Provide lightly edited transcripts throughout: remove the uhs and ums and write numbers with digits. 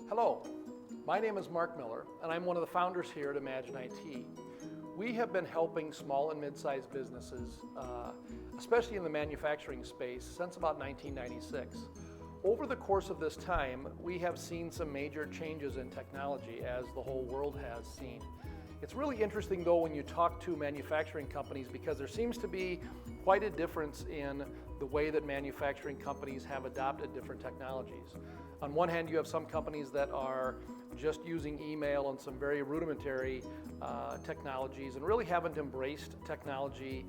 Hello, my name is Mark Miller, and I'm one of the founders here at Imagine IT. We have been helping small and mid-sized businesses, especially in the manufacturing space, since about 1996. Over the course of this time, we have seen some major changes in technology, as the whole world has seen. It's really interesting though when you talk to manufacturing companies, because there seems to be quite a difference in the way that manufacturing companies have adopted different technologies. On one hand, you have some companies that are just using email and some very rudimentary technologies and really haven't embraced technology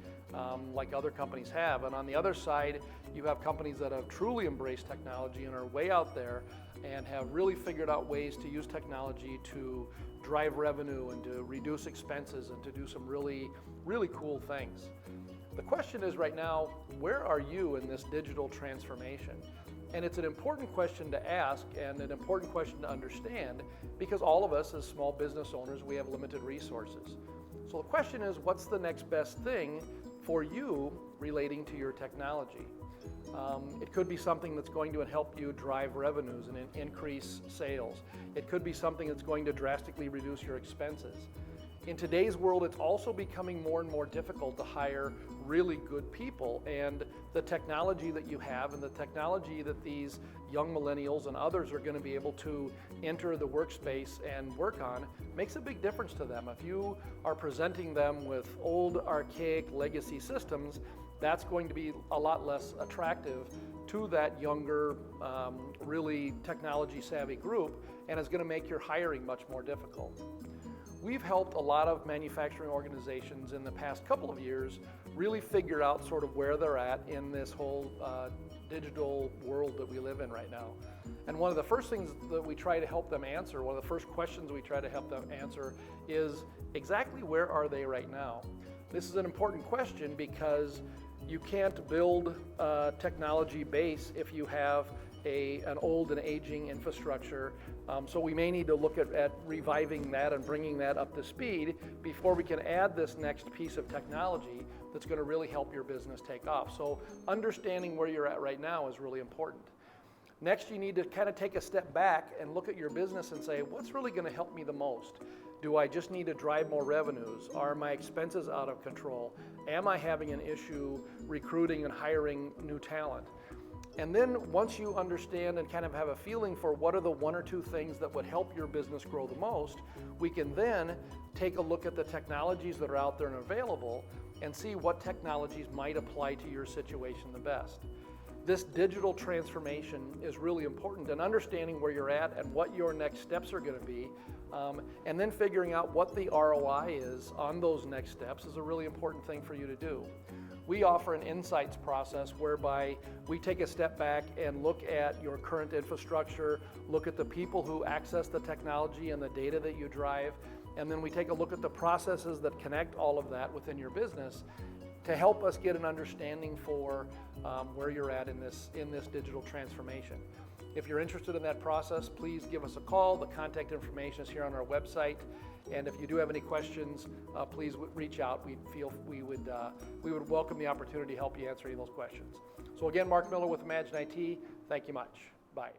like other companies have. And on the other side, you have companies that have truly embraced technology and are way out there and have really figured out ways to use technology to drive revenue and to reduce expenses and to do some really cool things. The question is right now, where are you in this digital transformation? And it's an important question to ask and an important question to understand, because all of us as small business owners, we have limited resources. So the question is, what's the next best thing for you relating to your technology? It could be something that's going to help you drive revenues and increase sales. It could be something that's going to drastically reduce your expenses. In today's world, it's also becoming more and more difficult to hire really good people, and the technology that you have and the technology that these young millennials and others are going to be able to enter the workspace and work on makes a big difference to them. If you are presenting them with old, archaic, legacy systems, that's going to be a lot less attractive to that younger, really technology-savvy group, and is going to make your hiring much more difficult. We've helped a lot of manufacturing organizations in the past couple of years really figure out sort of where they're at in this whole digital world that we live in right now. And one of the first things that we try to help them answer, one of the first questions we try to help them answer is exactly where are they right now? This is an important question because you can't build a technology base if you have an old and aging infrastructure. So we may need to look at reviving that and bringing that up to speed before we can add this next piece of technology that's going to really help your business take off. So understanding where you're at right now is really important. Next, you need to kind of take a step back and look at your business and say, what's really going to help me the most? Do I just need to drive more revenues? Are my expenses out of control? Am I having an issue recruiting and hiring new talent? And then once you understand and kind of have a feeling for what are the one or two things that would help your business grow the most, we can then take a look at the technologies that are out there and available and see what technologies might apply to your situation the best. This digital transformation is really important, and understanding where you're at and what your next steps are going to be, and then figuring out what the ROI is on those next steps is a really important thing for you to do. We offer an insights process whereby we take a step back and look at your current infrastructure, look at the people who access the technology and the data that you drive, and then we take a look at the processes that connect all of that within your business to help us get an understanding for where you're at in this digital transformation. If you're interested in that process, please give us a call. The contact information is here on our website. And if you do have any questions, please reach out. We would welcome the opportunity to help you answer any of those questions. So again, Mark Miller with Imagine IT. Thank you much. Bye.